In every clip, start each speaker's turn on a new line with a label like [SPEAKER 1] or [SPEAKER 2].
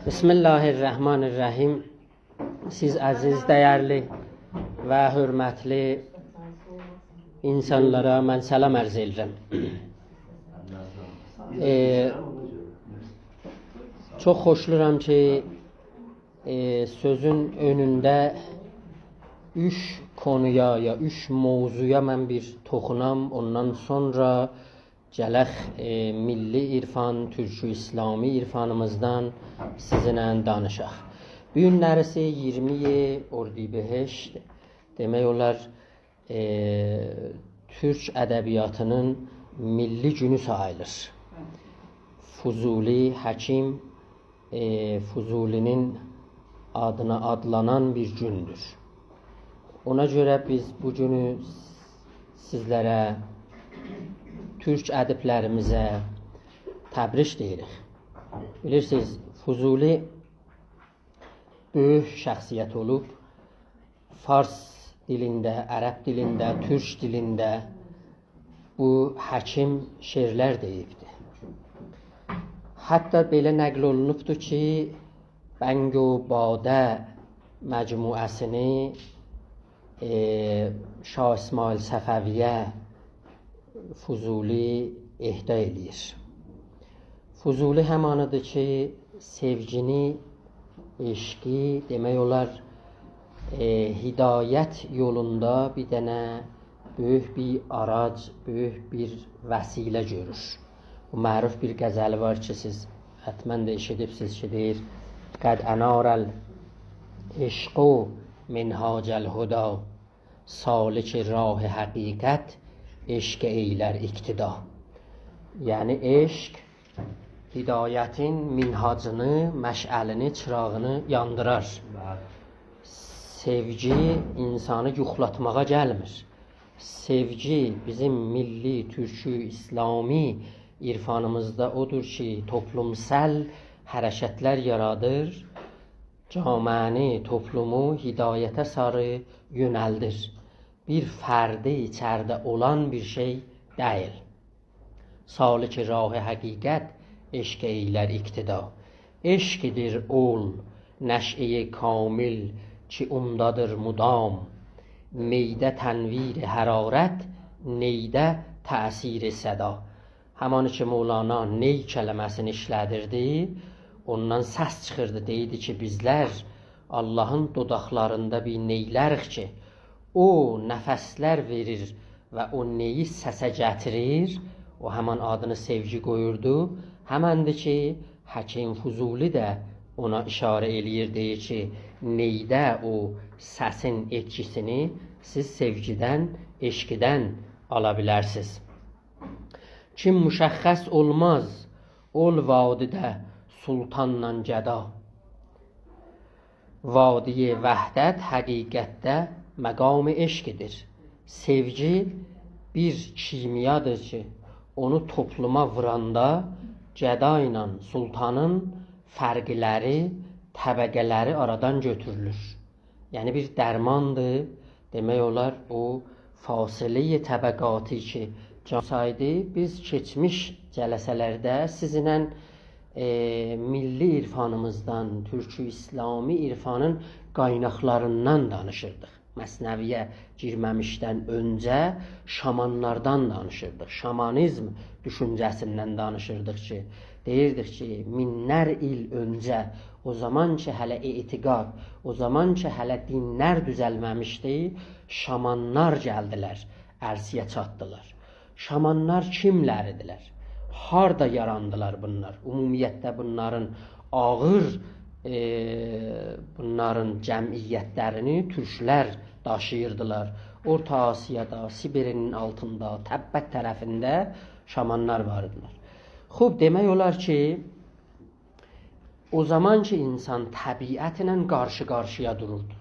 [SPEAKER 1] Bismillahirrahmanirrahim. Siz aziz, dəyərli və hörmətli insanlara mən salam ərz edirəm. Çox xoşluram ki, sözün önündə üç konuya ya üç mövzuya mən bir toxunam. Ondan sonra gələk milli irfan, türkü İslami irfanımızdan sizinlə danışaq. Bu günlərisi 20 Ordibehişt, demək olar Türk ədəbiyyatının milli günü sayılır. Fuzuli, Həkim Fuzulinin adına adlanan bir gündür. Ona görə biz bu günü sizlərə, Türk ədiblərimizə təbrik deyirik. Bilirsiniz, Fuzuli böyük şəxsiyyət olub. Fars dilində, ərəb dilində, türk dilində bu Həkim şeirlər deyibdir. Hətta belə nəql olunubdur ki, Bəng o Badə məcmuəsini Şah İsmail Səfəviyyə Fuzuli ehda eləyir. Fuzuli həmanıdır ki, sevgini, eşqi, demək olar hidayət yolunda bir dənə böyük bir arac, böyük bir vəsilə görür. Bu məruf bir qəzəli var ki, siz hətmən də eşidibsiz ki, deyir: Qəd ənarəl eşqu minhacəl huda, salik rah həqiqət, eşq eylər iqtida. Yəni eşq hidayətin minhacını, məşəlini, çırağını yandırar. Sevgi insanı yuxlatmağa gəlmir. Sevgi bizim milli, türkü, İslami irfanımızda odur ki, toplumsal hərəkətlər yaradır, caməni, toplumu hidayətə sarı yönəldir. Bir fərdi içərdə olan bir şey deyil. Salik rah-ı həqiqət, eşq eylər iqtida. Eşqidir ol, nəş'e kamil ki umdadır mudam. Meydə tənvir hərarət, neydə təsir səda. Həmanı ki, Mevlana ney kəlməsini işlədirdi, ondan səs çıxırdı, deyirdi ki, bizlər Allahın dodaqlarında bir neylərik ki, o nəfəslər verir və o neyi səsə gətirir, o həman adını sevgi qoyurdu. Həməndir ki, Həkim Fuzuli də ona işarə eləyir, deyir ki, neydə o səsin etkisini siz sevgidən, eşqidən ala bilərsiniz. Kim müşəxxəs olmaz, ol vadidə sultanla gəda. Vadiye vəhdət həqiqətdə məqam-ı eşqidir. Sevgi bir kimyadır ki, onu topluma vuranda gəda ilə sultanın fərqləri, təbəqələri aradan götürülür. Yəni bir dərmandır, demək olar o fasilə-i təbəqatı ki, saydı. Biz keçmiş cələsələrdə sizinlə milli irfanımızdan, türkü İslami irfanın qaynaqlarından danışırdıq. Məsnəviyə girməmişdən öncə şamanlardan danışırdıq. Şamanizm düşüncəsindən danışırdıq ki, deyirdik ki, minlər il öncə, o zaman ki, hələ etiqad, o zaman ki, hələ dinlər düzəlməmişdi, şamanlar gəldilər, ərsiyə çatdılar. Şamanlar kimlərdilər? Harda yarandılar bunlar? Ümumiyyətdə bunların ağır bunların cəmiyyətlərini türklər daşıyırdılar. Orta Asiyada, Sibirinin altında, Təbbət tərəfində şamanlar vardılar. Xub, demək olar ki, o zaman ki, insan təbiətlə qarşı-qarşıya dururdu.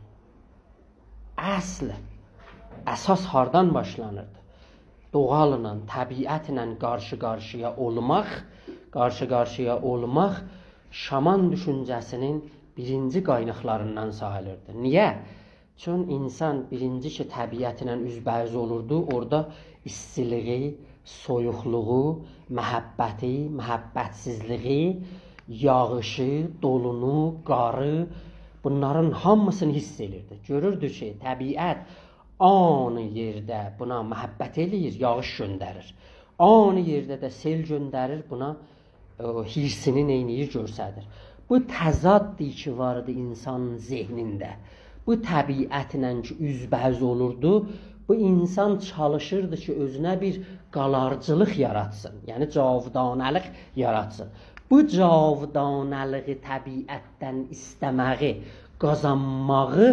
[SPEAKER 1] Əsas hardan başlanırdı? Doğalla, təbiətlə qarşı-qarşıya olmaq şaman düşüncəsinin birinci qaynaqlarından sayılırdı. Niyə? Çünki insan birinci ki, təbiətlə üzbəüz olurdu, orada istiliği, soyuqluğu, məhəbbəti, məhəbbətsizliyi, yağışı, dolunu, qarı, bunların hamısını hiss edirdi. Görürdü ki, təbiət anı yerdə buna məhəbbət eləyir, yağış göndərir. Anı yerdə də sel göndərir, buna hirsini neyniyir, görsədir. Bu təzaddır ki, vardı insanın zehnində. Bu təbiətlə ki, üzbəüz olurdu. Bu insan çalışırdı ki, özünə bir qalarcılıq yaratsın. Yəni, cavidanəlik yaratsın. Bu cavidanəliği təbiətdən istəməyi, qazanmağı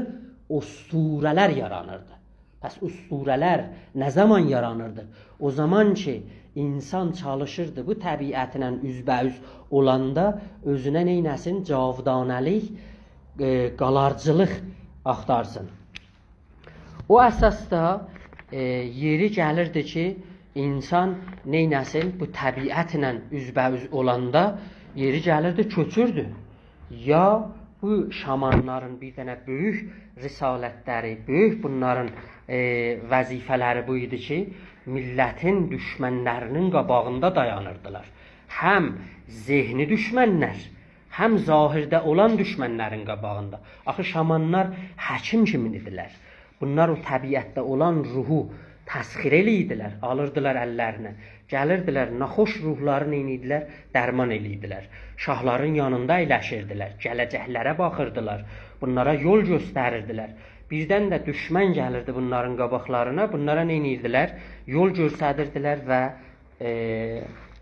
[SPEAKER 1] usturələr yaranırdı. Bəs usturələr nə zaman yaranırdı? O zaman ki, insan çalışırdı bu təbiətlə üzbəüz olanda özünə neynəsin? Cavidanəlik, qalarcılıq axtarsın. O əsasda yeri gəlirdi ki, insan neynəsin? Bu təbiətlə üzbəüz olanda yeri gəlirdi, köçürdü. Ya bu şamanların bir dənə böyük risalətləri, böyük bunların vəzifələri bu idi ki, millətin düşmənlərinin qabağında dayanırdılar. Həm zehni düşmənlər, həm zahirdə olan düşmənlərin qabağında. Axı şamanlar həkim kimi idilər. Bunlar o təbiətdə olan ruhu təsxir eləyidilər, alırdılar əllərinə. Gəlirdilər, naxoş ruhları neynidilər? Dərman eləyidilər. Şahların yanında əyləşirdilər, gələcəklərə baxırdılar, bunlara yol göstərirdilər. Birdən də düşmən gəlirdi bunların qabaqlarına, bunlara neynidilər? Yol göstərirdilər və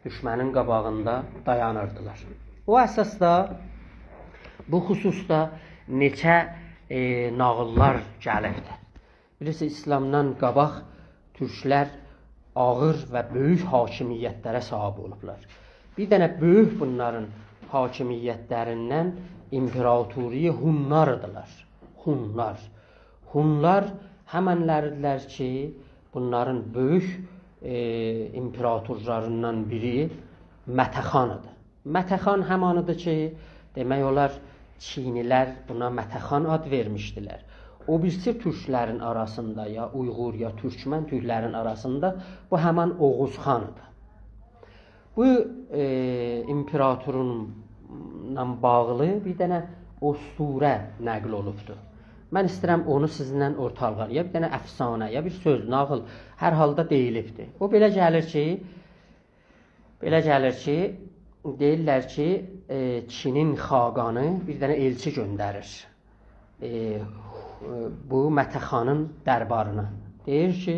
[SPEAKER 1] düşmənin qabağında dayanırdılar. O əsasda, bu xüsusda neçə nağıllar gəlirdi. Bilirsiniz, İslamdan qabaq türklər ağır və böyük hakimiyyətlərə sahib olublar. Bir dənə böyük bunların hakimiyyətlərindən imperatoriya Hunlardılar. Hunlar. Hunlar həmənlərdilər ki, bunların böyük imperatorlarından biri Mətəxanıdır. Mətəxan həmanıdır ki, demək olar Çinilər buna Mətəxan ad vermişdilər. O birisi türklərin arasında, ya Uyğur, ya Türkmən türklərin arasında bu həmən Oğuzxanıdır. Bu imperatorunla bağlı bir dənə usturə nəql olubdur. Mən istəyirəm onu sizinlə ortalığa, bir dənə əfsanə, ya bir söz, nağıl hər halda deyilibdir. O belə gəlir ki, deyirlər ki, Çinin xaqanı bir dənə elçi göndərir bu Mətəxanın dərbarına. Deyir ki,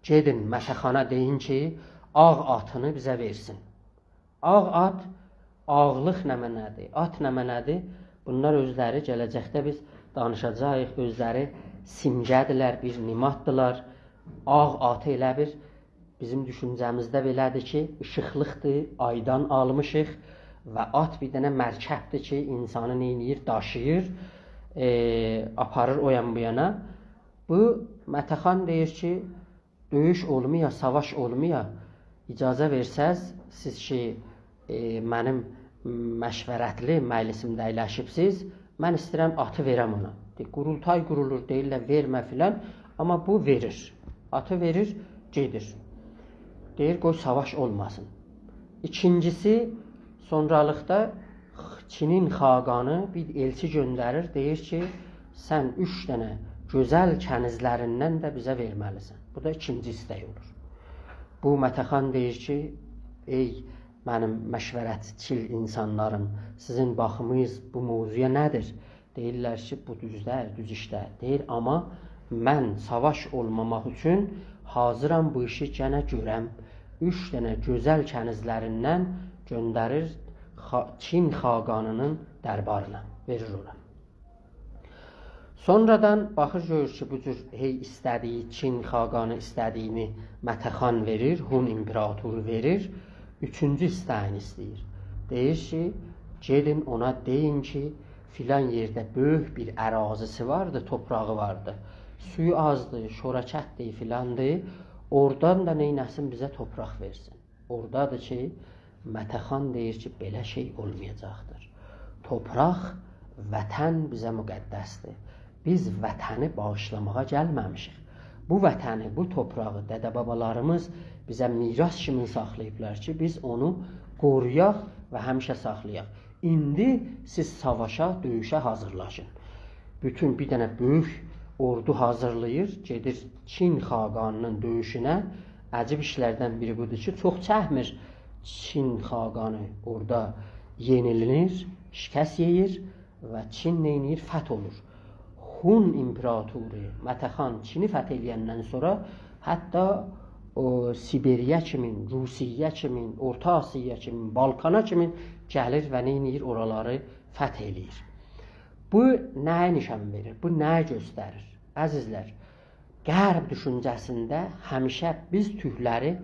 [SPEAKER 1] gedin Mətəxana deyin ki, ağ atını bizə versin. Ağ at, ağlıq nəmənədir, at nəmənədir. Bunlar özləri gələcəkdə biz danışacağıq, özləri simgədirlər, bir nimaddılar. Ağ atı elə bir bizim düşüncəmizdə belədir ki, işıqlıqdır, aydan almışıq və at bir dənə mərkəbdir ki, insanı neyniyir, daşıyır, aparır o yan bu yana. Bu Mətəxan deyir ki, döyüş olmuya, savaş olmuya icazə versəz, siz ki, mənim məşvərətli məclisimdə əyləşibsiz, mən istəyirəm atı verəm ona. Qurultay qurulur, deyirlər vermə filan, amma bu verir. Atı verir, gedir. Deyir, qoy savaş olmasın. İkincisi, sonralıqda Çinin xaqanı bir elçi göndərir, deyir ki, sən 3 dənə gözəl kənizlərindən də bizə verməlisən. Bu da ikinci istək olur. Bu Mətəxan deyir ki, ey mənim məşvərətçil insanlarım, sizin baxımınız bu mövzuya nədir? Deyirlər ki, bu düzdər, düz işdə. Deyir, amma mən savaş olmamaq üçün hazıram bu işi gənə görəm. 3 dənə gözəl kənizlərindən göndərir Çin xaqanının dərbarına, verir ona. Sonradan baxır, görür ki, bu cür istədiyi, Çin xaqanı istədiyini Mətəxan verir, Hun imperatoru verir. Üçüncü istəyini istəyir. Deyir ki, gedin ona deyin ki, filan yerdə böyük bir ərazisi vardı, toprağı vardı. Suyu azdır, şorakətdir, filandır. Oradan da neynəsin, bizə torpaq versin. Oradadır ki, Mətəxan deyir ki, belə şey olmayacaqdır. Torpaq, vətən bizə müqəddəsdir. Biz vətəni bağışlamağa gəlməmişik. bu vətəni, bu torpağı dədə-babalarımız bizə miras kimi saxlayıblar ki, biz onu qoruyaq və həmişə saxlayaq. İndi siz savaşa, döyüşə hazırlaşın. Bütün bir dənə böyük ordu hazırlayır, gedir Çin xaqanının döyüşünə. Əcib işlərdən biri budur ki, çox çəkmir. Çin xaqanı orada yenilir, şikəst yeyir və Çin neynir? Fəth olur. Hun imperaturu Mətəxan Çini fəth eləyəndən sonra hətta Sibiriya kimi, Rusiya kimi, Orta Asiya kimi, Balkana kimi gəlir və neynir? Oraları fəth eləyir. Bu nəyə nişan verir? Bu nəyə göstərir? Əzizlər, Qərb düşüncəsində həmişə biz türkləri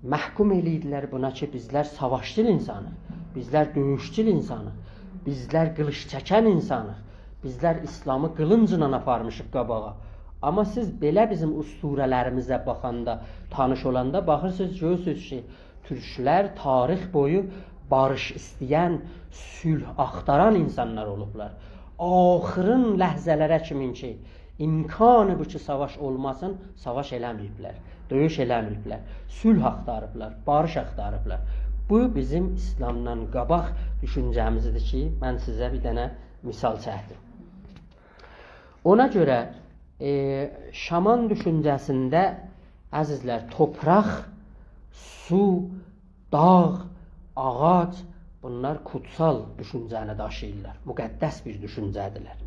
[SPEAKER 1] məhkum eləyirdilər buna ki, bizlər savaşçıl insanıq, bizlər döyüşçül insanıq, bizlər qılış çəkən insanıq, bizlər İslamı qılıncla aparmışıq qabağa. Amma siz belə bizim usturələrimizə baxanda, tanış olanda baxırsınız, görürsünüz ki, türklər tarix boyu barış istəyən, sülh axtaran insanlar olublar. Axırın ləhzələrə kimin ki, imkanı bu ki, savaş olmasın, savaş eləməyiblər, döyüş eləməyiblər, sülh axtarıblar, barış axtarıblar. Bu bizim İslamdan qabaq düşüncəmizdir ki, mən sizə bir dənə misal çəkdim. Ona görə şaman düşüncəsində, əzizlər, topraq, su, dağ, ağac, bunlar kutsal düşüncəni daşıyırlar, müqəddəs bir düşüncədirlər.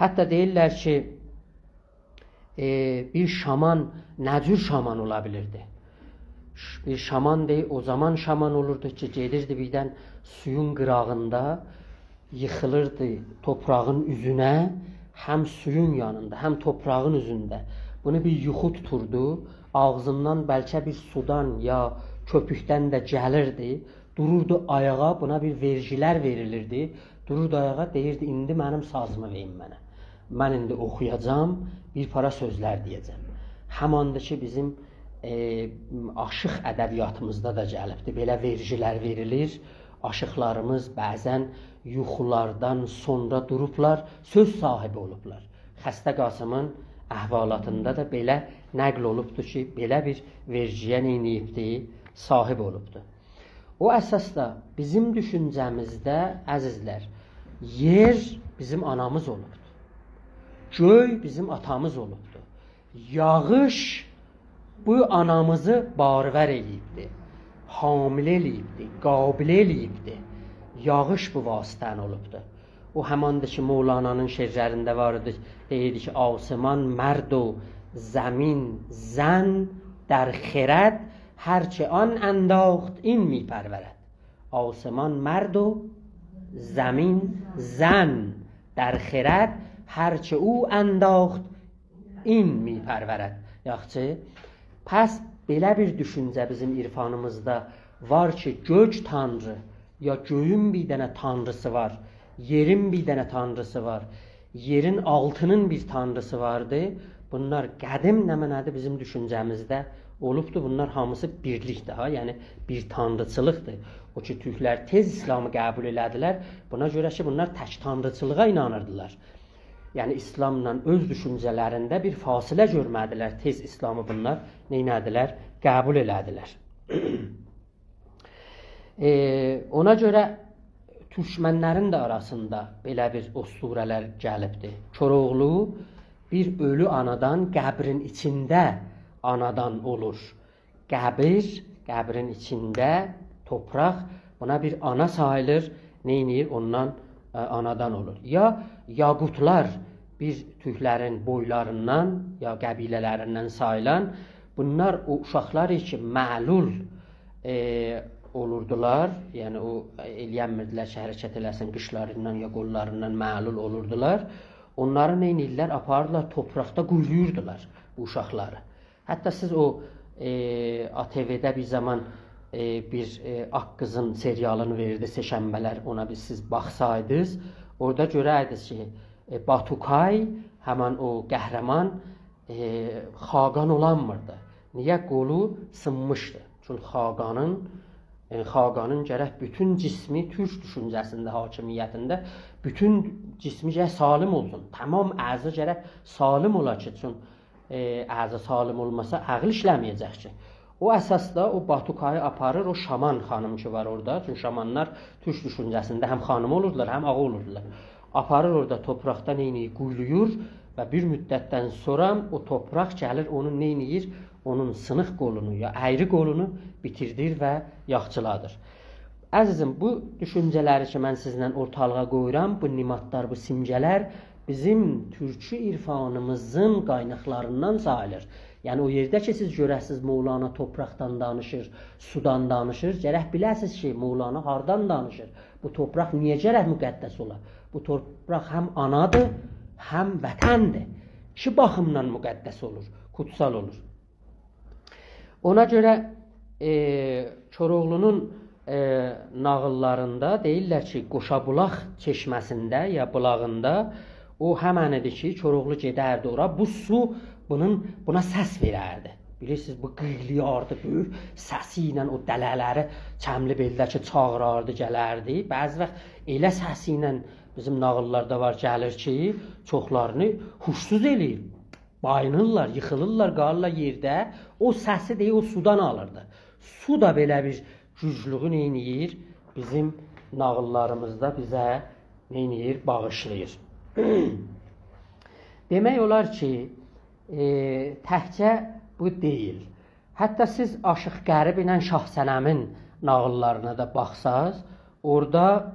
[SPEAKER 1] Hətta deyirlər ki, bir şaman nə cür şaman ola bilirdi? Bir şaman deyil, o zaman şaman olurdu ki, gedirdi birdən suyun qırağında, yıxılırdı toprağın üzünə, həm suyun yanında, həm toprağın üzündə. Bunu bir yuxu tuturdu, ağzından bəlkə bir sudan ya köpükdən də gəlirdi, dururdu ayağa, buna bir vergilər verilirdi, dururdu ayağa, deyirdi, indi mənim sazımı verin mənə. Mən indi oxuyacam, bir para sözlər deyəcəm. Həmanda ki, bizim aşıq ədəbiyyatımızda da gəlibdir, belə vergilər verilir, aşıqlarımız bəzən yuxulardan sonra durublar, söz sahibi olublar. Xəstə Qasımın əhvalatında da belə nəql olubdur ki, belə bir vergiyə neyniyibdir, sahib olubdur. O əsasda bizim düşüncəmizdə, əzizlər, yer bizim anamız olubdur. Göy bizim atamız olubdur. Yağış bu anamızı barivər eləyibdir, hamilə eləyibdir, qabilə eləyibdir. Yağış bu vasitən olubdur. O həmandır ki, Mevlana'nın şeirlərində vardı, deyirdi ki, Asman mərd o zəmin zən در خرد هرچه آن انداخت این می پرورد. آسمان مرد و زمین زن در خرد هرچه او انداخت این می پرورد. Yaxşı, pəs belə bir düşüncə bizim irfanımızda var ki, gök tanrı ya göyün bir dənə tanrısı var, yerin bir dənə tanrısı var, yerin altının bir tanrısı vardı. Bunlar qədim nəmənədir bizim düşüncəmizdə olubdur. Bunlar hamısı birlikdir, ha? Yəni bir tanrıçılıqdır. O ki, türklər tez İslamı qəbul elədilər. Buna görə ki, bunlar tək tanrıçılığa inanırdılar. Yəni İslamla öz düşüncələrində bir fasilə görmədilər. Tez İslamı bunlar neynədilər? Qəbul elədilər. Ona görə türkmənlərin də arasında belə bir usturələr gəlibdir. Koroğlu bir ölü anadan qəbrin içində anadan olur. Qəbrin içində topraq buna bir ana sayılır. Neynir? Ondan anadan olur. Ya yaqutlar bir türklərin boylarından ya qəbilələrindən sayılan, bunlar o uşaqlar ki məlul olurdular. Yəni o eləyənmirdilər ki, hərəkət eləsin, qışlarından ya qollarından məlul olurdular. Onları neynirlər? Apardılar, topraqda quyuluyurdular bu uşaqları. Hətta siz o ATV-də bir zaman bir Akkızın serialını verirdi, Seşənbələr, ona siz baxsaydınız, orada görəydiniz ki, Batukay, həmən o qəhrəman xaqan olanmırdı. Niyə? Qolu sınmışdı. Çünki xaqanın gərək bütün cismi türk düşüncəsində, hakimiyyətində bütün cismi gərək salim olsun. Tamam əzə gərək salim ola ki, çünki əza salim olmasa ağıl işləməyəcək ki. O əsasda o Batukayı aparır, o şaman xanım ki var orada. Çünki şamanlar türk düşüncəsində həm xanım olurdular, həm ağa olurdular. Aparır orada toprakdan neyniyir, quyuluyur və bir müddətdən sonra o torpaq gəlir, onun neyniyir, onun sınıq qolunu ya əyri qolunu bitirdir və yaxçıladır. Əzizim, bu düşüncələri ki, mən sizlə ortalığa qoyuram, bu nimatlar, bu simgələr bizim türkü irfanımızın qaynaqlarından sayılır. Yəni, o yerdə ki, siz görəsiniz, Mövlana topraqdan danışır, sudan danışır, gərək biləsiniz ki, Mövlana hardan danışır? Bu torpaq niyə gərək müqəddəs olar? Bu torpaq həm anadır, həm vətəndir. İki baxımdan müqəddəs olur, kutsal olur. Ona görə Koroğlunun nağıllarında deyirlər ki, Qoşabulaq çeşməsində ya bulağında o həmənidir ki, Koroğlu gedərdi ora, bu su buna səs verərdi. Bilirsiniz, bu qıyıqlayardı, böyük səsi ilə o dələləri çəmli beldəki çağırardı, gələrdi. Bəzi vaxt elə səsi ilə bizim nağıllarda var, gəlir ki, çoxlarını huşsuz eləyir. Bayınırlar, yıxılırlar, qalırlar yerdə. O səsi deyə o sudan alırdı. Su da belə bir güclüğü neyniyir? Bizim nağıllarımızda bizə neyniyir? Bağışlayır. Demək olar ki, təkcə bu deyil. Hətta siz Aşıq Qərib ilə Şah Sənəmin nağıllarına da baxsaz, orada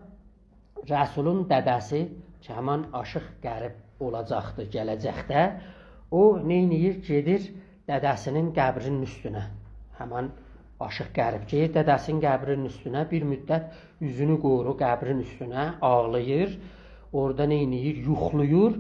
[SPEAKER 1] Rəsulun dədəsi ki, həman Aşıq Qərib olacaqdır gələcəkdə, o neyniyir? Gedir dədəsinin qəbrinin üstünə. Həman Aşıq Qərib gedir dədəsinin qəbrinin üstünə, bir müddət üzünü qoyur o qəbrin üstünə, ağlayır, orada neyniyir? Yuxluyur.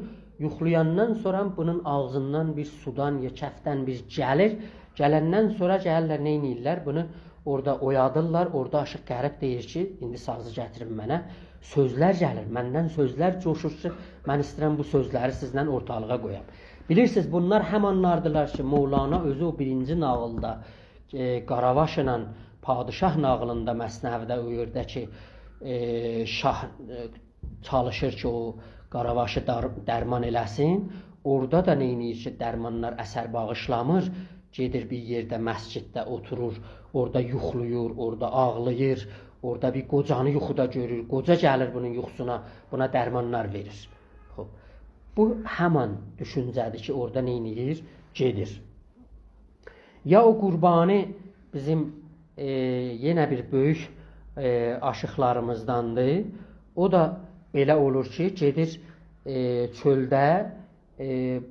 [SPEAKER 1] Yuxlayandan sonra bunun ağzından bir sudan ya kəfdən bir gəlir. Gələndən sonra gəlirlər, neyniyirlər? Bunu orada oyadırlar. Orada Aşıq Qərib deyir ki, indi sazı gətirin mənə. Sözlər gəlir, məndən sözlər coşur ki, mən istəyirəm bu sözləri sizlə ortalığa qoyam. Bilirsiniz, bunlar həmanlardılar ki, Mövlana özü o birinci nağılda, Qaravaş ilə Padişah nağılında, Məsnəvidə o yerdə ki, şah çalışır ki, o Qaravaşı dərman eləsin. Orada da neyniyir ki, dərmanlar əsər bağışlamır. Gedir bir yerdə, məsciddə oturur, orada yuxluyur, orada ağlayır, orada bir qocanı yuxuda görür. Qoca gəlir bunun yuxusuna, buna dərmanlar verir. Bu həman düşüncədir ki, orada neyniyir? Gedir. Ya o Qurbani bizim yenə bir böyük aşıqlarımızdandır. O da belə olur ki, gedir çöldə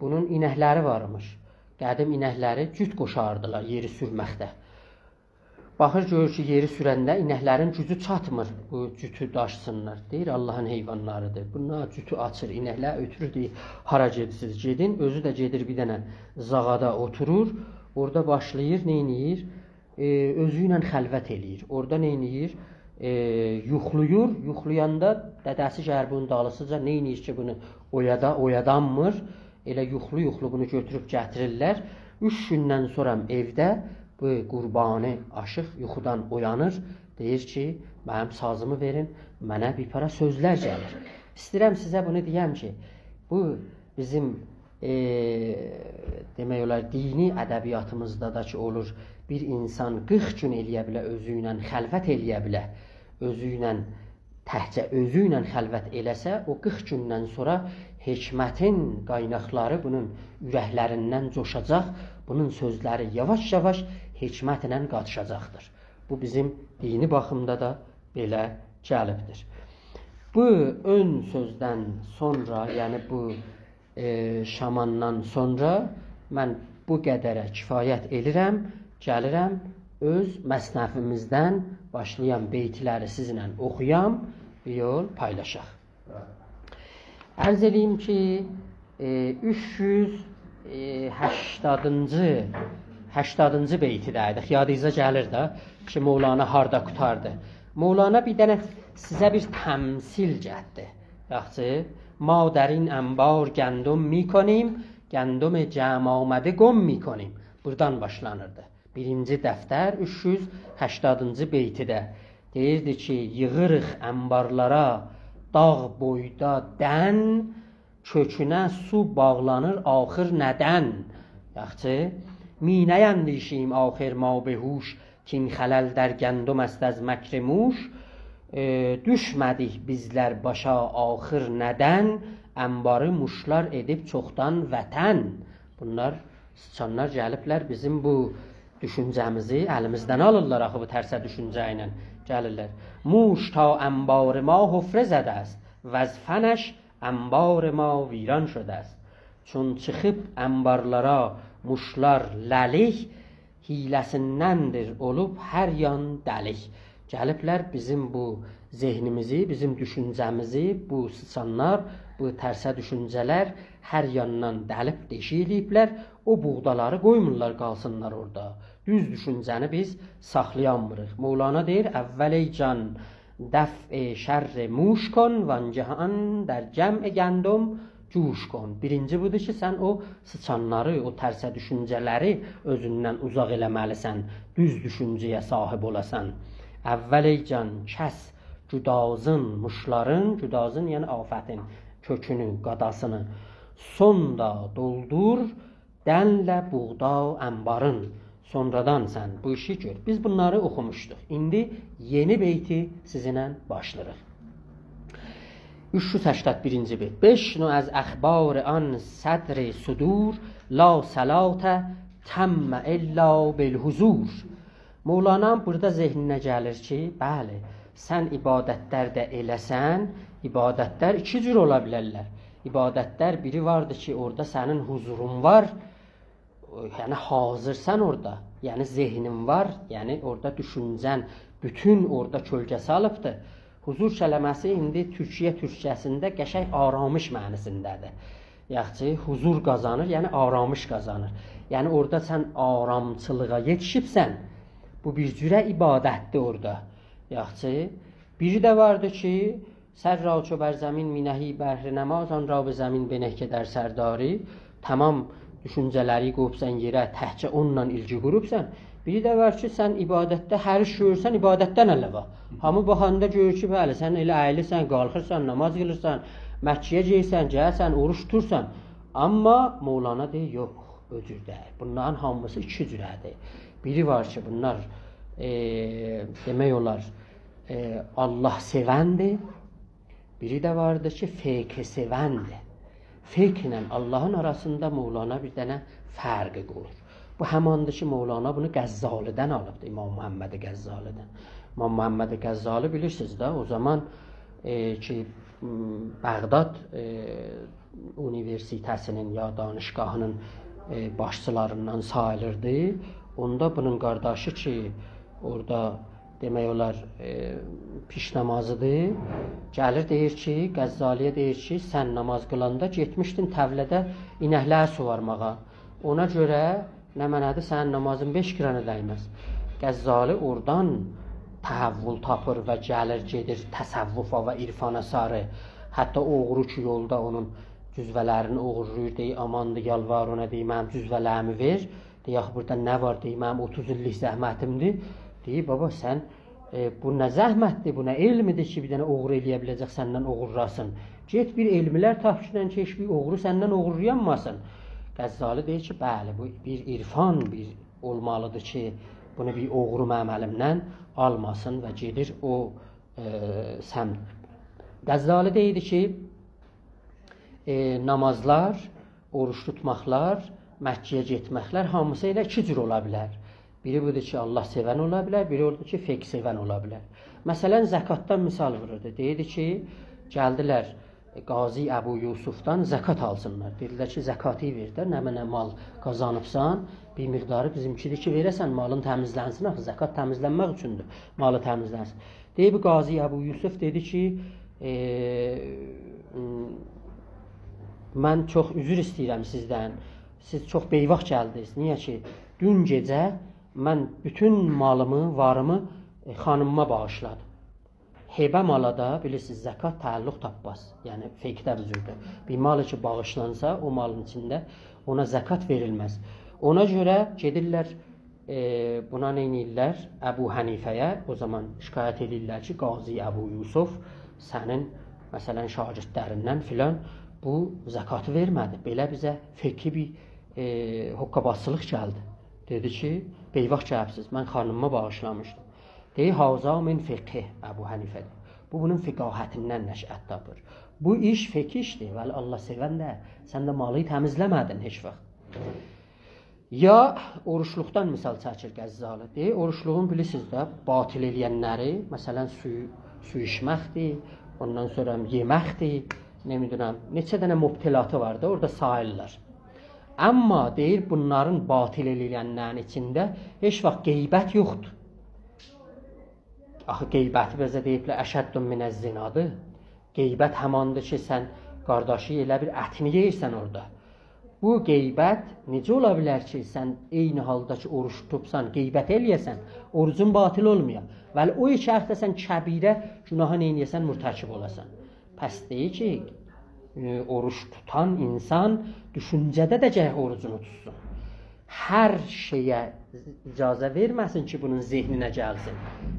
[SPEAKER 1] bunun inəkləri varmış. Qədim inəkləri cüt qoşardılar yeri sürməkdə. Baxır, görür ki, yeri sürəndə inəklərin gücü çatmır, bu cütü daşısınlar. Deyir, Allahın heyvanlarıdır. Bunlar cütü açır, inəklər ötürür, deyir, hara gedirsiniz, gedin. Özü də gedir bir dənə zağada oturur. Orada başlayır, neyniyir? Özü ilə xəlvət eləyir. Orada neyniyir? Yuxluyur. Yuxluyanda dədəsi gərbunun dalısıca neyniyir ki, bunu oyadanmır. Elə yuxlu-yuxlu bunu götürüb gətirirlər. 3 gündən sonra evdə bu Qurbani aşıq yuxudan oyanır. Deyir ki, mənim sazımı verin, mənə bir para sözlər gəlir. İstəyirəm sizə bunu deyəm ki, bu bizim demək olar dini ədəbiyyatımızda da ki olur, bir insan 40 gün eləyə bilə, özü ilə xəlvət eləyə bilə, özü ilə təhcə özü ilə xəlvət eləsə, o 40 gündən sonra hikmətin qaynaqları bunun ürəklərindən coşacaq, bunun sözləri yavaş-yavaş hikmət ilə qatışacaqdır. Bu bizim dini baxımda da belə gəlibdir. Bu ön sözdən sonra, yəni bu şamandan sonra mən bu qədərə kifayət edirəm, gəlirəm, öz məsnəfimizdən başlayan beytləri sizinlə oxuyam, bir yol paylaşaq. Ərz edeyim ki, 380-cı beytidəydik, yadınıza gəlir də ki, Mövlana harda qutardı. Mövlana bir dənə sizə bir təmsil gəldi. Yaxşı, ما در این انبار گندم میکنیم گندم جمع آمده گم میکنیم. Buradan başlanırdı. Birinci dəftər 380-cı beytidə deyirdi ki, yığırıq ənbarlara dağ boyda dən, kökünə su bağlanır axır nədən? yaxçı می نیندیشیم آخر ما به هوش کین xələl در گندم است از مکر موش düşmədik bizlər başa axır nədən ənbarı muşlar edib çoxdan vətən. Bunlar sıçanlar gəliblər bizim bu düşüncəmizi əlimizdən alırlar axı bu tərsə düşüncə ilə gəlirlər. Muş ta ənbar ma hufre zədə است و از فنش ənbar ma viran şödə است. Çün çıxıb ənbarlara muşlar ləlik hiləsindəndir olub hər yan dəlik. Gəliblər bizim bu zehnimizi, bizim düşüncəmizi, bu sıçanlar, bu tərsə düşüncələr hər yandan dəlib deşiyləyiblər. O buğdaları qoymurlar qalsınlar orada. Düz düşüncəni biz saxlayanmırıq. Mevlana deyir, əvvəl ey can dəf-i şərr muş kon, vancahan در cəm-i gəndum cuş kon. Birinci budur ki, sən o sıçanları, o tərsə düşüncələri özündən uzaq eləməlisən. Düz düşüncəyə sahib olasan. Əvvəl ey can kəs cudazın muşların, cudazın yəni afətin kökünü, qadasını. Sonda doldur dənlə buğda ənbarın. Sonradan sən bu işi gör. Biz bunları oxumuşduq. İndi yeni beyti sizinlə başlayırıq. 381-ci beyt. Beşnu az əxbar an sədri sudur la salatə təmmə illa bilhuzur. Mevlanam burada zehninə gəlir ki, bəli, sən ibadətlər də eləsən, ibadətlər iki cür ola bilərlər. İbadətlər biri vardır ki, orada sənin huzurun var, yəni hazırsan orada, yəni zehnin var, yəni orada düşüncən bütün orada kölgəsi alıbdır. Huzur kələməsi indi Türkiyə türkçəsində qəşəng aramış mənisindədir. Yaxçı, huzur qazanır, yəni aramış qazanır. Yəni orada sən aramçılığa yetişibsən, bu bir cürə ibadətdir orada. Yaxçı, biri də vardır ki, sər ra ço bər zəmin minəhi bəhri nəmaz, an ra be zəmin beneh ki dər sərdari, tamam düşüncələri qoyubsan yerə, təhcə onunla ilgi qurubsan. Biri də var ki, sən ibadətdə hər iş görürsən, ibadətdən əlavə. Hamı baxanda görür ki, bəli, sən elə əyilirsən, qalxırsan, namaz qılırsan, Məkkəyə geysən, gəlsən, oruç tutursan. Amma Mevlana deyir, yox, öcür deyil. Bunların hamısı iki cürədir. Biri var ki, bunlar demək olar Allah sevəndir. Biri də vardır ki, feyki sevəndir. Feyqlə Allahın arasında Mevlana bir dənə fərqi qoyur. Bu həmandır ki, Mevlana bunu Qəzzalidən alıbdır, İmam Muhammed Qəzzalidən. İmam Muhammed Qəzzali bilirsiniz də, o zaman ki, Bağdad Universitetinin ya danışgahının başçılarından sayılırdı. Onda bunun qardaşı ki, orada demək olar piş namazıdır. Gəlir deyir ki, Qəzzaliyə deyir ki, sən namaz qılanda getmişdin təvlədə inəklər suvarmağa. Ona görə nə mənədir, sənin namazın 5 qirana dəyməz. Qəzzali oradan təhəvvül tapır və gəlir, gedir təsəvvüfa və irfana sarı. Hətta oğru ki, yolda onun cüzvələrini oğurluyur, deyir, amandır, yalvar ona, deyir, mənim cüzvələrimi ver. Deyir, burada nə var, deyir, mənim 30 illik zəhmətimdir. Deyir, baba, sən bu nə zəhmətdir, bu nə elmidir ki, bir dənə oğru eləyə biləcək, səndən oğurlasın. Get bir elmilər tapşıdan keş, bir oğru səndən oğurlayanmasın. Qəzzali deyir ki, bəli, bu bir irfan bir olmalıdır ki, bunu bir oğru mənim əlimdən almasın və gedir o səmt. Qəzzali deyir ki, namazlar, oruç tutmaqlar, Məkkəyə getməklər hamısı elə iki cür ola bilər. Biri budur ki, Allah sevən ola bilər, biri odur ki, feyq sevən ola bilər. Məsələn, zəkatdan misal vururdu. Deyirdi ki, gəldilər Qazi Əbu Yusufdan zəkat alsınlar. Dedilər ki, zəkatı verdilər, nə mənə mal qazanıbsan, bir miqdarı bizimkidir ki, verəsən, malın təmizlənsin, axı, zəkat təmizlənmək üçündür, malı təmizlənsin. Deyib, Qazi Əbu Yusuf dedi ki, mən çox üzr istəyirəm sizdən, siz çox beyvax gəldiniz. Niyə ki, dün gecə mən bütün malımı, varımı xanımıma bağışladım. Heybə mala da, bilirsiniz, zəkat təəlluq tapmaz. Yəni, feyqdə büzürdür. Bir malı ki, bağışlansa, o malın içində ona zəkat verilməz. Ona görə gedirlər, buna nə edirlər? Əbu Hənifəyə, o zaman şikayət edirlər ki, Qazi Əbu Yusuf sənin, məsələn, şagirdlərindən filan bu zəkatı vermədi. Belə bizə feyqi bir hoqqabazlıq gəldi. Dedi ki, beyvax gəlibsiz, mən xanımıma bağışlamışdım. Deyir, haza min fiqh Əbu Hənifədir. Bu bunun fiqahətindən nəşət tapır. Bu iş fiqh işdir, vəli Allah sevəndə sən də malı təmizləmədin heç vaxt. Ya oruçluqdan misal çəkir Qəzzalı. Deyir, oruçluğun bilirsiniz də, batil eləyənləri, məsələn, su içməkdir, ondan sonra yeməkdir, neçə dənə mübtilatı var da, orada sayırlar. Amma deyir, bunların batil eləyənlərin içində heç vaxt qeybət yoxdur. Axı, qeybəti bizə deyiblər, əşəddun minəz zinadır. Qeybət həmandır ki, sən qardaşı elə bir ətini yeyirsən orada. Bu qeybət necə ola bilər ki, sən eyni halda ki, oruç tutubsan, qeybət eləyəsən, orucun batil olmuyor. Vəli o iki əxdə sən kəbirə günaha neynəyəsən, mürtəkib olasan. Pəs deyir ki, oruç tutan insan düşüncədə də gərək orucunu tutsun. Hər şeyə icazə verməsin ki, bunun zehninə gəlsin,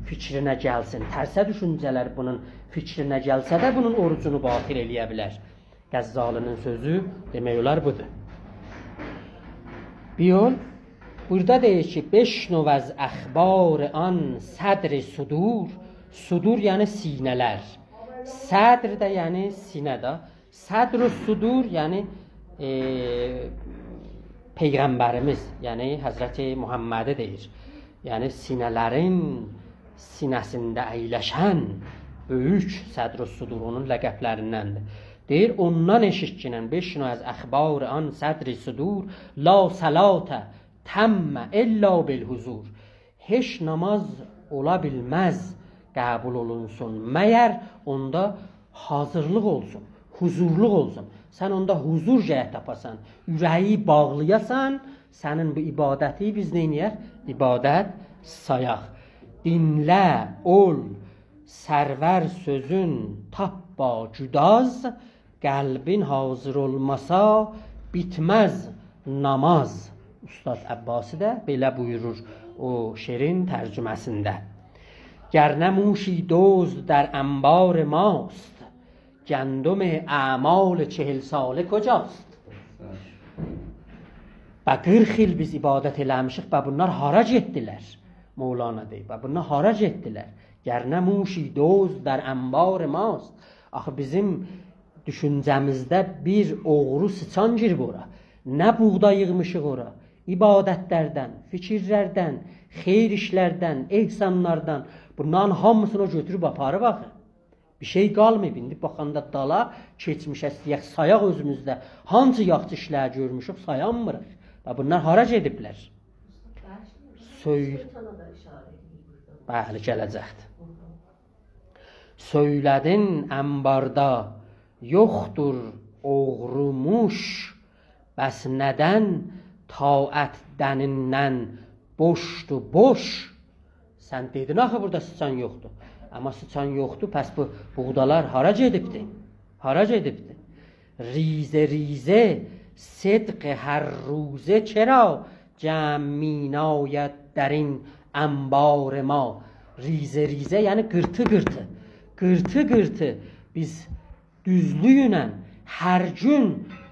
[SPEAKER 1] fikrinə gəlsin. Tərsə düşüncələr bunun fikrinə gəlsə də bunun orucunu batil eləyə bilər. Qəzzalının sözü demək olar budur. Bir yol, burada deyir ki, beşnov az əxbar an sədr sudur. Sudur yəni sinələr. Sədr də yəni sinədə. Sədr sudur yəni Peyğəmbərimiz, yəni Həzrəti Muhammədi deyir. Yəni sinələrin sinəsində əyləşən böyük sədr sudur onun ləqəblərindəndir. Deyir, ondan eşitkinən beşnov az əxbar an sədr sudur la salata təmmə illa bil huzur. Heç namaz ola bilməz qəbul olunsun, məyər onda hazırlıq olsun, huzurluq olsun. Sən onda huzur gərək tapasan, ürəyi bağlayasan, sənin bu ibadəti biz neyniyək? İbadət sayaq. Dinlə, ol, sərvər sözün tapba cüdaz, qəlbin hazır olmasa bitməz namaz. Ustad Əbbasi də belə buyurur o şeirin tərcüməsində. Gərnə muşi dozd در انبار ماست گندم اعمال 40 ساله کجاست. Və 40 il biz ibadət eləmişik və bunlar harac etdilər. Mevlana deyir, və bunlar harac etdilər. Gərnə muşi dozd در انبار ماست. Axı bizim düşüncəmizdə bir oğru sıçan girib ora. Nə buğda yığmışıq ora. İbadətlərdən, fikirlərdən, xeyir işlərdən, ehsanlardan bunların hamısını götürüb aparıb axı. Bir şey qalmayıb. İndi baxanda dala keçmişə istəyək sayaq özümüzdə. Hansı yaxşı işlər görmüşük sayanmırıq. Və bunlar harac ediblər? Bəli, gələcəkdir. Söylədin əmbarda yoxdur oğrumuş, bəs nədən taət dənindən boşdur boş. Sən dedin axı burada sıçan yoxdur. Amma sıçan yoxdur, pəs bu buğdalar harac edibdir? Harac edibdir. Rizə rizə صدق هر روزه چرا جمع می ناید در این انبار ما. Rizə rizə yəni qırtı qırtı. Qırtı qırtı biz düzlüyünə hər gün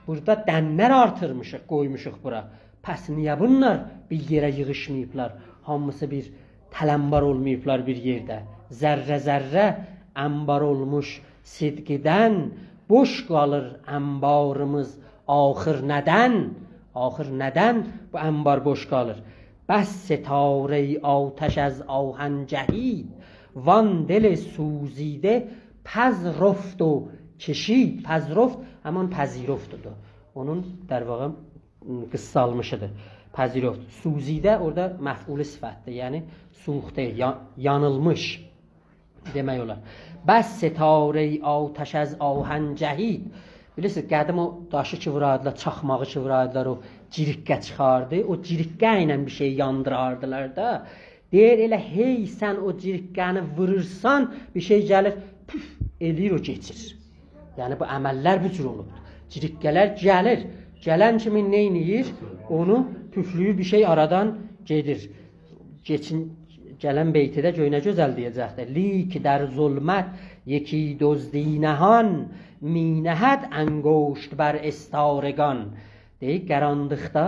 [SPEAKER 1] burada dənlər artırmışıq, qoymuşuq bura. Pəs niyə bunlar bir yerə yığışmayıblar? Hamısı bir tələmbar olmayıblar bir yerdə. Zərrə zərrə əmbar olmuş sidqidən boş qalır əmbarımız. Axır nədən? Axır nədən bu əmbar boş qalır? Bəs ستاره آتش از آهن جهید وان دل سوزیده پذرفت و کشید. Pəzroft həman pəziroftudur. Onun در واقع qıssalmışıdır. Pəziroft. Suzidə orada məf'ul sifətdir. Yəni suxtə, yanılmış demək olar. Bəs ستاره آتش از آهن جهید. Bilirsiniz, qədim o daşı ki vurardılar, çaxmağı ki vurardılar, o cirikqə çıxardı. O cirikqə ilə bir şey yandırardılar da. Deyir, elə hey sən o cirikqəni vurursan, bir şey gəlir, püf, eləyir o keçir. Yəni bu əməllər bu cür olubdur. Cirikqələr gəlir. Gələn kimi neyniyir? Onu püflüyür, bir şey aradan gedir. Gələn beytidə göy nə gözəl deyəcəkdir. Lik در ظلمت یکی دزدی نهان می نهد انگشت بر استارگان. Deyir, qaranlıqda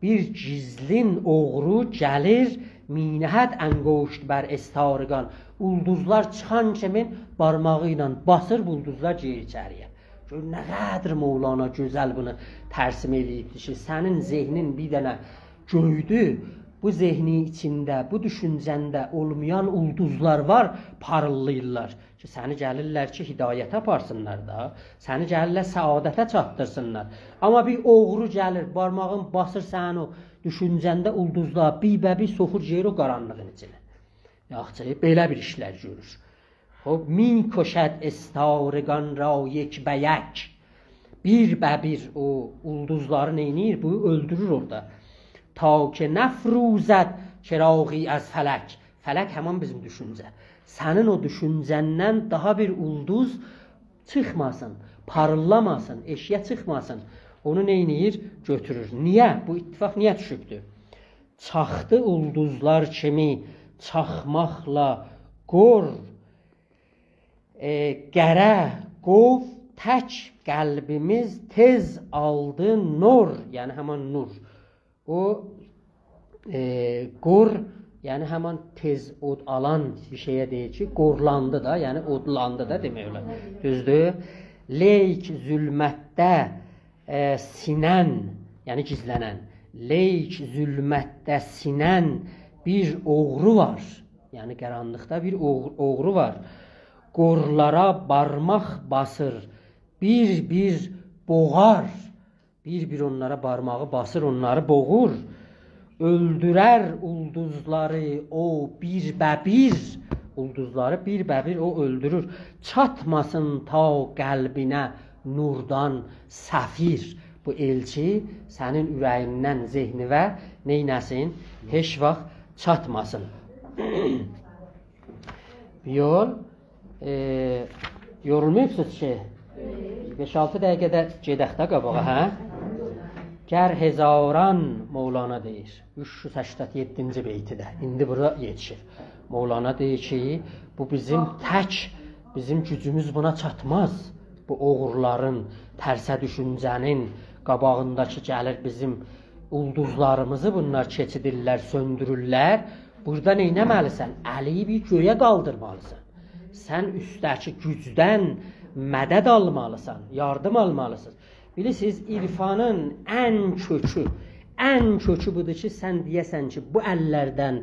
[SPEAKER 1] bir gizlin oğru gəlir, minəhət ənqoşt bər estarıqan. Ulduzlar çıxan kimin barmağı ilə basır, ulduzlar girir içəriyə. Gör, nə qədər Mevlana gözəl bunu tərsim eləyibdir ki, sənin zehnin bir dənə göydü, bu zehni içində, bu düşüncəndə olmayan ulduzlar var, parıldayırlar. Ki, səni gəlirlər ki, hidayətə aparsınlar da, səni gəlirlər səadətə çatdırsınlar. Amma bir oğru gəlir, barmağın basır sənin o düşüncəndə ulduzlar, bir soxur geyir o qaranlığın içinə. Yaxçı, belə bir işlər görür. Min köşəd estarıqan ra yek bəyək. Bir o ulduzları neynir? Bu öldürür orada. Ta ki nəfruzət çiraği az fələk. Fələk həman bizim düşüncə. Sənin o düşüncəndən daha bir ulduz çıxmasın, parıllamasın, eşiyə çıxmasın. Onu neynir? Götürür. Niyə? Bu ittifaq niyə düşübdür? Çaxdı ulduzlar kimi çaxmaqla qor, qərə, qov, tək qəlbimiz tez aldı nur. Yəni həman nur. O qor, yəni həman tez od alan bir şeyə deyir ki, qorlandı da, yəni odlandı da demək olar. Düzdür? Leyk zülmətdə sinən, yəni gizlənən. Leyk zülmətdə sinən bir oğru var. Yəni qaranlıqda bir oğru var. Qorlara barmaq basır, bir boğar. Bir onlara barmağı basır, onları boğur. Öldürər ulduzları o bir ulduzları bir o öldürür. Çatmasın ta qəlbinə nurdan səfir. Bu elçi sənin ürəyindən zehnivə neynəsin? Heç vaxt çatmasın. Yol yorulmayıbsınız ki? 5-6 dəqiqədə gedək də qabağa, hə? Gər hezaran Mevlana deyir. 387-ci beytidə. İndi bura yetişir. Mevlana deyir ki, bu bizim bizim gücümüz buna çatmaz. Bu oğurların, tərsə düşüncənin qabağındakı gəlir bizim ulduzlarımızı bunlar keçidirlər, söndürürlər. Burada neynəməlisən? Əliyi bir göyə qaldırmalısan. Sən üstdəki gücdən mədəd almalısan, yardım almalısın. Bilirsiniz, irfanın ən kökü budur ki, sən deyəsən ki, bu əllərdən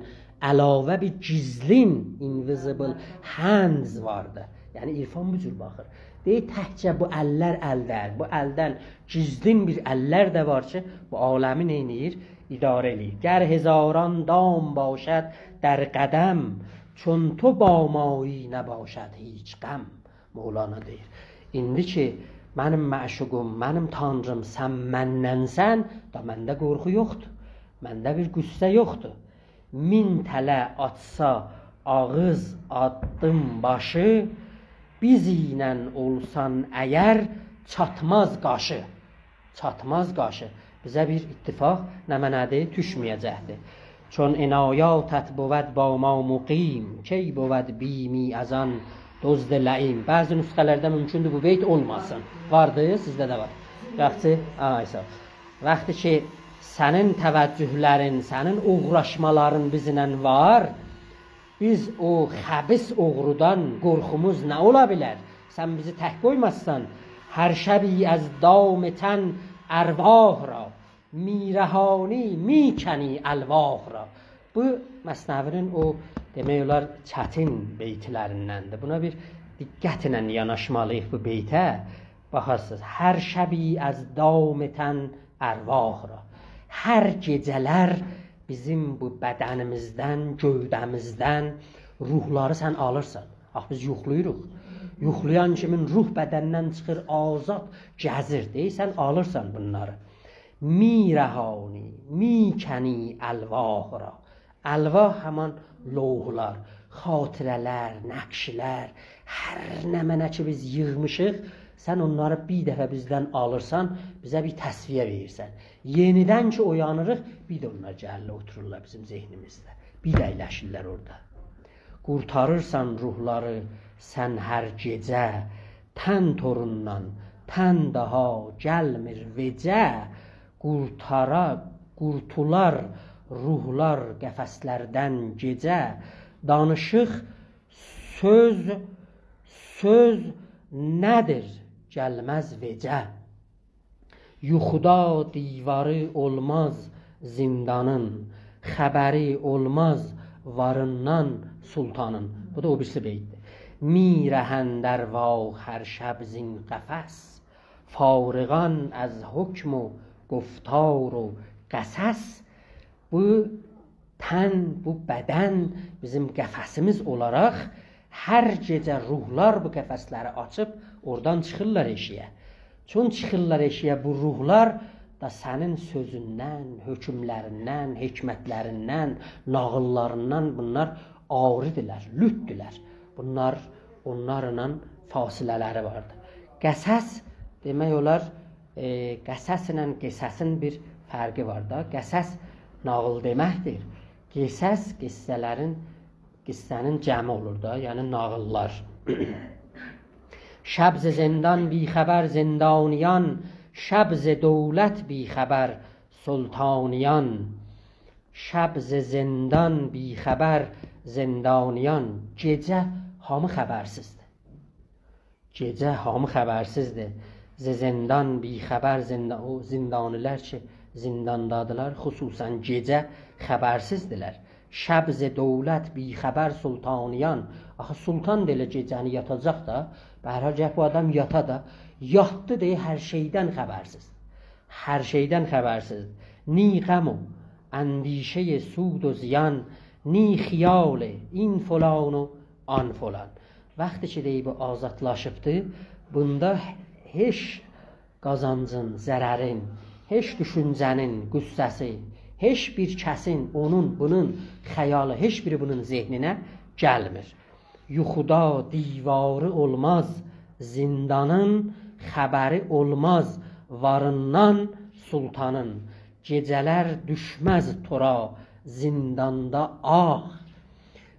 [SPEAKER 1] əlavə bir gizlin, invisible hands vardı. Yəni, irfan bu cür baxır. Deyir, təhcə bu əllər əldər, bu əldən gizlin bir əllər də var ki, bu aləmi neynir? İdarə eləyir. Gər hezaran dam başəd dər qədəm, çün to bamایی nəbaşəd hiç qəm. Mevlana deyir. İndi ki, mənim məşuqum, mənim tanrım, sən məndənsən, da məndə qorxu yoxdur. Məndə bir qüssə yoxdur. Min tələ atsa ağız addım başı, biz ilə olsan əgər çatmaz qaşı. Çatmaz qaşı. Bizə bir ittifaq nə mənədir? Düşməyəcəkdir. Çün inayatət بود با ما مقیم کی بود بیمی از آن dozd ləim. Bəzi nüsxələrdə mümkündür bu beyt olmasın. Vardı, sizdə də var. Yaxçı, vaxtı ki, sənin təvəccühlərin, sənin uğraşmaların bizlə var, biz o xəbis oğrudan qorxumuz nə ola bilər? Sən bizi tək qoymazsan. Hər şəbi əz damətən ərvah ra, mirəhani mikəni əlvah ra. Bu, Məsnəvinin o demək olar çətin beytlərindəndir. Buna bir diqqətlə yanaşmalıyıq bu beytə. Baxarsınız, hər şəbi əz damətən ərvah ra. Hər gecələr bizim bu bədənimizdən, gövdəmizdən ruhları sən alırsan. Biz yuxluyuruq. Yuxlayan kimin ruh bədəndən çıxır, azad gəzir deyirsən, alırsan bunları. Mirəhani, mikəni əlvah ra. Əlvah həman loğlar, xatirələr, nəqşlər, hər nə mənə ki biz yığmışıq, sən onları bir dəfə bizdən alırsan, bizə bir təsviyə verirsən. Yenidən ki oyanırıq, bir də onlar gəlirlər, otururlar bizim zehnimizdə. Bir də əyləşirlər orada. Qurtarırsan ruhları sən hər gecə, tən torundan, tən daha gəlmir vecə. qurtular ruhlar qəfəslərdən gecə, danışıq söz nədir gəlməz vecə. Yuxuda divarı olmaz zindanın, xəbəri olmaz varından sultanın. Bu da o birisi beytdir. میرهند ارواح هر شب زین قفس، فارغان از حکم و گفتار و قصص. Bu tən, bu bədən bizim qəfəsimiz olaraq hər gecə ruhlar bu qəfəsləri açıb oradan çıxırlar eşiyə. Çün çıxırlar eşiyə bu ruhlar da sənin sözündən, hökmlərindən, hikmətlərindən, nağıllarından bunlar aridirlər, lütdülər. Bunlar onlarla fasilələri vardı. Qəsəs demək olar, qəsəs ilə qisəsin bir fərqi var da. Qəsəs nağıl deməkdir. Qisəs qissənin cəmi olur da, yəni nağıllar. Şəbz zindan bixəbər zindaniyan, şəbz dövlət bixəbər sultaniyan. Şəbz zindan bixəbər zindaniyan. Gecə hamı xəbərsizdir. Gecə hamı xəbərsizdir. Zindan bixəbər zindan. O zindanilər ki zindandadılar, xüsusən gecə xəbərsizdirlər. Şəbz dövlət bixəbər sultaniyan. Axı sultan da elə gecəni yatacaq da, bəhər gəl bu adam yata da, yatdı deyə hər şeydən xəbərsiz. Hər şeydən xəbərsiz. Ni qəm o əndişə sud و ziyan، ni xiyal این فلان و آن فلان. Vaxtı ki deyib azadlaşıbdı, bunda heç qazancın, zərərin, heç düşüncənin, qüssəsi, heç bir kəsin, onun, bunun xəyalı, heç biri bunun zehninə gəlmir. Yuxuda divarı olmaz zindanın, xəbəri olmaz varından sultanın. Gecələr düşməz tora zindanda ah,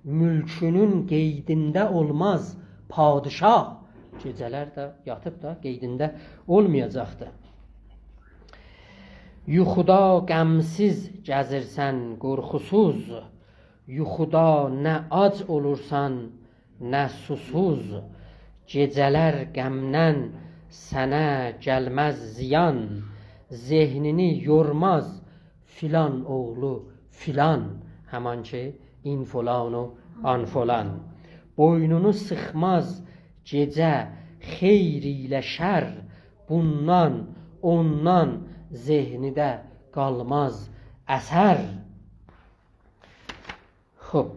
[SPEAKER 1] mülkünün qeydində olmaz padişah. Gecələr də yatıb da qeydində olmayacaqdır. Yuxuda qəmsiz gəzirsən qorxusuz, yuxuda nə ac olursan, nə susuz. Gecələr qəmdən sənə gəlməz ziyan, zehnini yormaz filan oğlu filan. Həman ki in falan o an falan. Boynunu sıxmaz gecə xeyr ilə şər, bundan ondan zehnidə qalmaz əsər. Xob,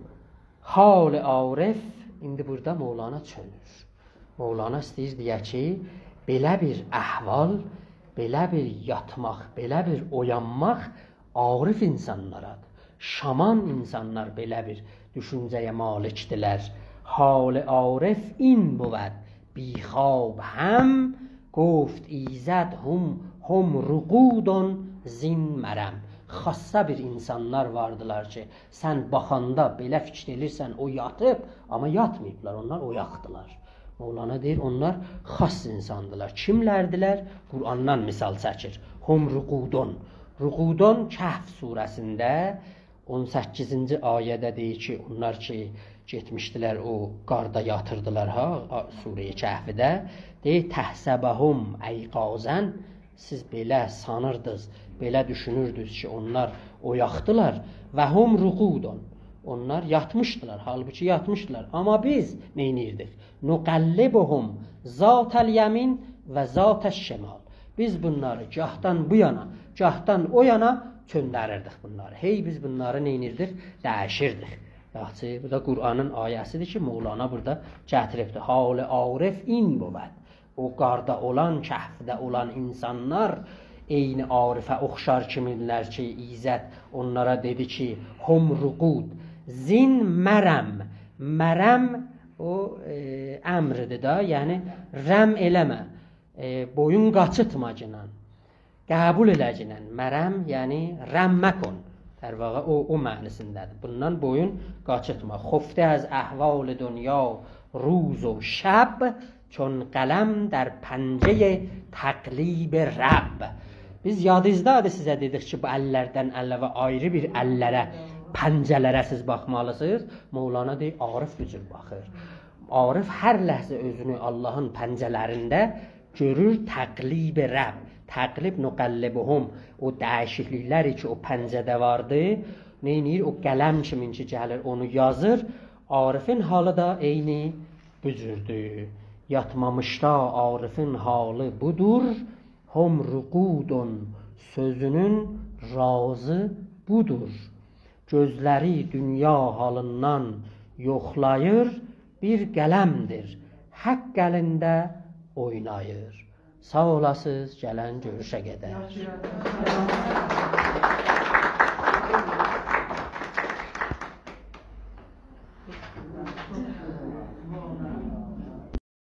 [SPEAKER 1] hal Arif, indi burada Mevlana çönür. Mevlana istəyir deyə ki, belə bir əhval, belə bir yatmaq, belə bir oyanmaq Arif insanlaradır. Şaman insanlar belə bir düşüncəyə malikdilər. Hal Arif in بود بیخواب هم، گفت ایزد هم رقودun zin mərəm. Xassa bir insanlar vardılar ki, sən baxanda belə fikir edirsən, o yatıb, amma yatmayıblar, onlar oyaqdılar. Mevlana deyir, onlar xas insandılar. Kimlərdilər? Qur'andan misal çəkir. Hum ruqudun. Ruqudun Kəhf surəsində 18-ci ayədə deyir ki, onlar ki, getmişdilər, o qarda yatırdılar ha, Sure-i Kəhfidə. Deyir, təhsəbəhum əyqazən, siz belə sanırdınız, belə düşünürdünüz ki, onlar oyaqdılar. Və hum ruqudun. Onlar yatmışdılar, halbuki yatmışdılar. Amma biz neynirdik? Nuqallibuhum zatəl yəmin və zatəş şemal. Biz bunları gahdan bu yana, gahdan o yana çöndərirdik bunları. Hey, biz bunları neynirdik? Dəyişirdik. Yaxşı, bu da Qur'anın ayəsidir ki, Mevlana burada gətiribdir. Hal-i Arif in بود. O qarda olan, kəhfdə olan insanlar eyni Arifə oxşar kiminlər ki, İzzət onlara dedi ki, hum ruqud, zin mərəm. Mərəm o əmridir da, yəni rəm eləmə, boyun qaçıtma ginən, qəbul eləginən. Mərəm, yəni rəmmə kon. در واقع o mənisindədir. Bundan boyun qaçıtma. Xufte az əhval dünya روز و شب، چون قلم در پنجه تقلیب رب. Biz yadınızdadır sizə dedik ki, bu əllərdən əlavə ayrı bir əllərə, pəncələrə siz baxmalısınız. Mevlana deyir, Arif bu cür baxır. Arif hər ləhzə özünü Allahın pəncələrində görür, təqlib Rəbb. Təqlib nüqəllibuhum. O dəyişiklikləri ki, o pəncədə vardı, neynir? O qələm kimin ki gəlir, onu yazır. Arifin halı da eyni bu cürdür. Yatmamışda Arifin halı budur. Hum ruqudun sözünün razı budur. Gözləri dünya halından yoxlayır, bir qələmdir. Haqq əlində oynayır. Sağ olasınız, gələn görüşə qədər.